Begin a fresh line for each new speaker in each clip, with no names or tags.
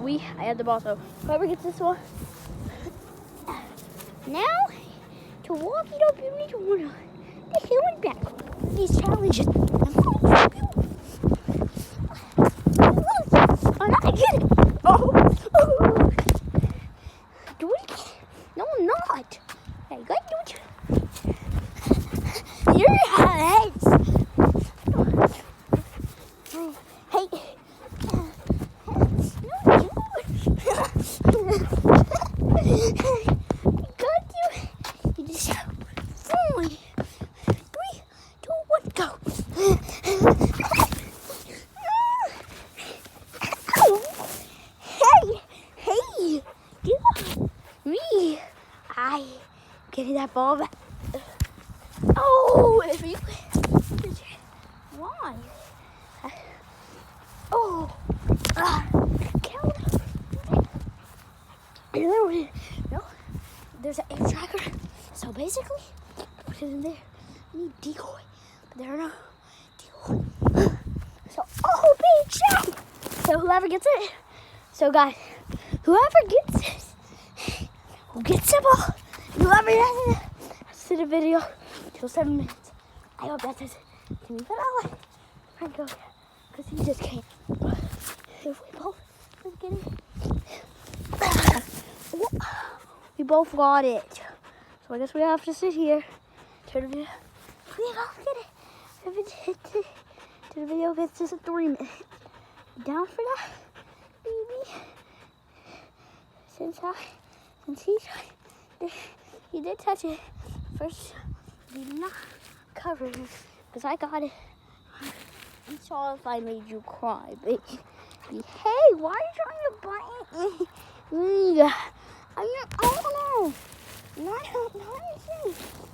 I had the ball, so whoever gets this one. Now, to walk it up, you need to run the hill and back. These challenges. I'm not getting it. Oh. Do it. No, I'm not. Hey, go do it. Your heads. Hey. Getting that ball back. Oh, if you. Why? Oh. Count. No. There's an air tracker. So basically, put it in there. I need decoy. But there are no decoy. So, oh, big shot. So whoever gets it. So guys, whoever gets this, who gets the ball. Whoever has it, see the video till 7 minutes. I hope that's it. Can we put out Franco? Because he just can't. If we both get it. We both got it. So I guess we have to sit here. Turn the video. We both get it. If it hits it, the video gets us 3 minutes. Down for that, baby. Since he did touch it. First, he did not cover it because I got it. I'm sorry if I made you cry, baby. Hey, why are you trying to bite me? I'm not, I don't know. Not anything.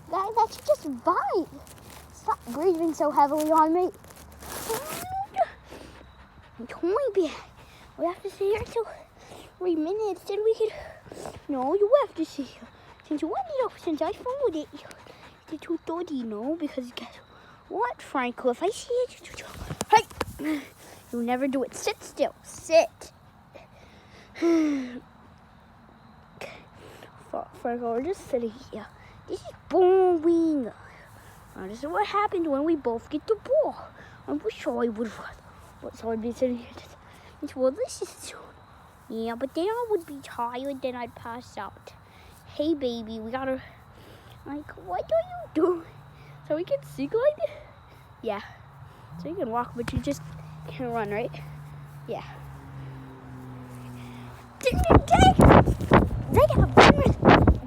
Guys, that should just bite. Stop breathing so heavily on me. Toy bag. We have to stay here till 3 minutes, then we can. No, you have to stay here. Since I followed it, it's 2:30, no? Because guess what, Franco? If I see it, hey, you never do it. Sit still. Sit. Franco, we're just sitting here. This is boring. Now, this is what happens when we both get the ball. I wish I would have. So I'd be sitting here. Well, this is soon. Yeah, but then I would be tired, then I'd pass out. Hey, baby, we gotta, like, what are you doing? So we can sing like this? Yeah. So you can walk, but you just can't run, right? Yeah. They got a bonus.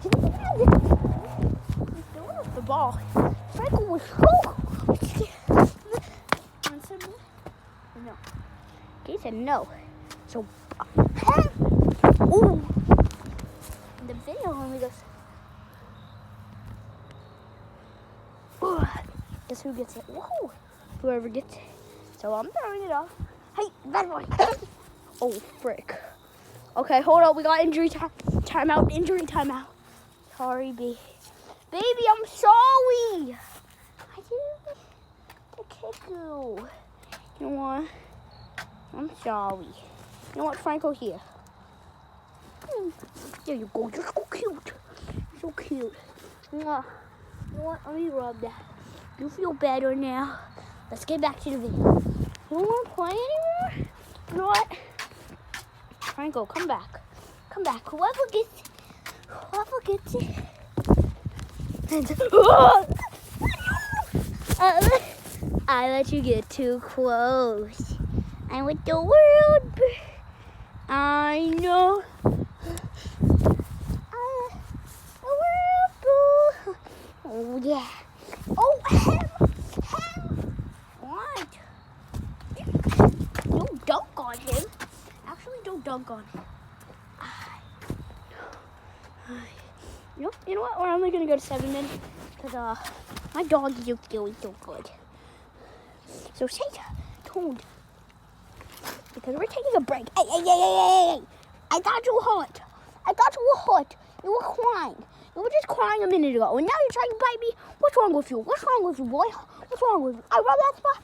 He's throwing up the ball. Franco was no. He said no. So, ooh. The video only goes. Ooh. Guess who gets it? Whoa. Whoever gets it. So I'm throwing it off. Hey, bad boy. Oh, frick. Okay, hold on. We got injury timeout. Injury timeout. Sorry, baby. Baby, I'm sorry. I didn't kick you. You know what? I'm sorry. You know what, Franco? Here. There you go. You're so cute. So cute. You know what? Let me rub that. You feel better now. Let's get back to the video. You don't want to play anymore? You know what? Franco, come back. Come back. Whoever gets it. I let you get too close. I'm with the world. I know. The world. Oh yeah. Oh, him. What? Don't dunk on him. Actually, don't dunk on him. You know what? We're only gonna go to 7 minutes because my dog is doing so good. So stay tuned because we're taking a break. Hey! I got you hot. You were crying. You were just crying a minute ago, and now you're trying to bite me. What's wrong with you? What's wrong with you, boy? What's wrong with you? I rubbed that spot.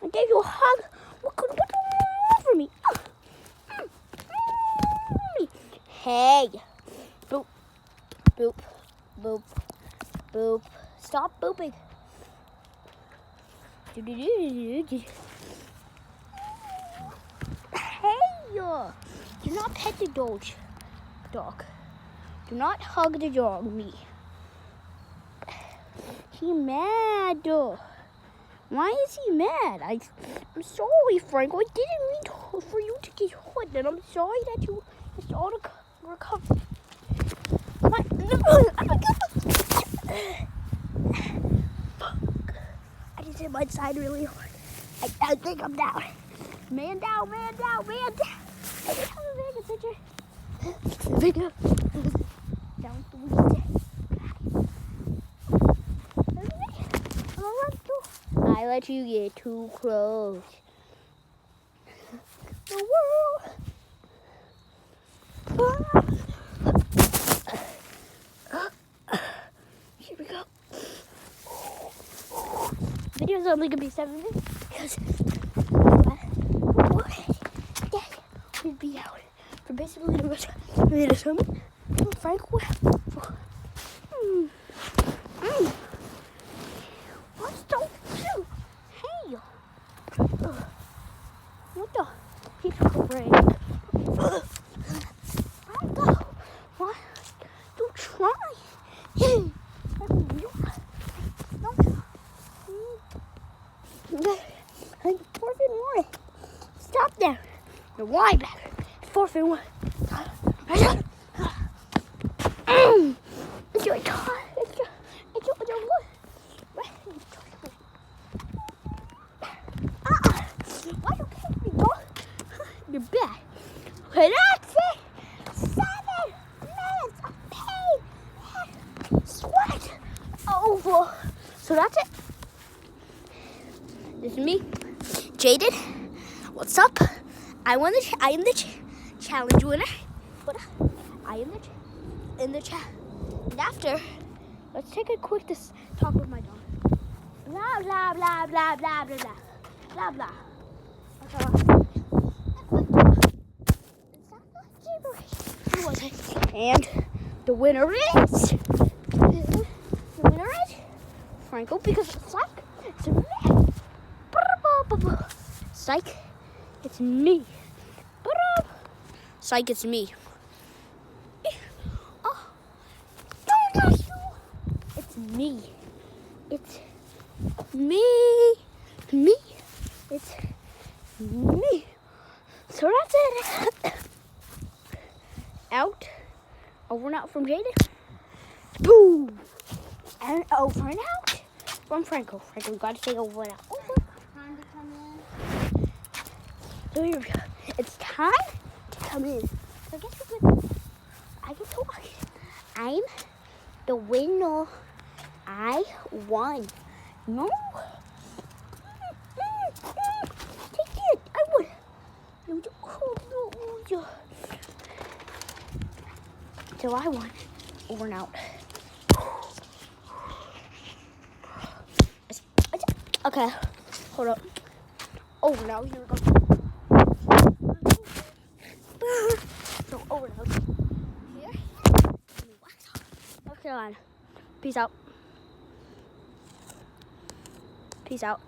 I gave you a hug. What could you do for me? Hey. Boop. Boop. Boop. Boop. Stop booping. Hey. Do not pet the dog. Do not hug the dog, me. He mad. Why is he mad? I'm sorry, Frank. I didn't mean for you to get hurt, and I'm sorry that you missed all the recovery. Fuck. I just hit my side really hard. I think I'm down. Man down, man down, man down. I just have a bigger picture. Video. Down to the I let you get too close. The world. Here we go. The video's only gonna be 7 minutes because we'd be out for basically the rest of the summer. Frank, what's the hey? What the? He's crazy. What? Don't try. Fourth and one. Stop there. You're wide back. Fourth and one. It's your time. It's your one. Why you kick me, bro? You're back. Okay, that's it. 7 minutes of pain. Sweat. Over. So that's it. This is me, Jaden. What's up? I am the challenge winner. But I am in the chat. And after, let's take a quick talk with my dog. Blah blah blah blah blah blah blah blah blah. And the winner is Franco, because it's like it's me. Psych, it's me. Psych, it's me. Oh, it's me. It's me. Me. It's me. So that's it. Out. Over and out from Jaden. Boom. And over and out from Franco. Franco, we gotta say over and out. Over. Time to come in. So here we go. It's time to come in. So I can talk. I'm the winner. I won. No. Take it. I won. So I won. Over and out. Okay. Hold up. Over now. Here we go. So over now. Here. Okay, on. Peace out. Peace out.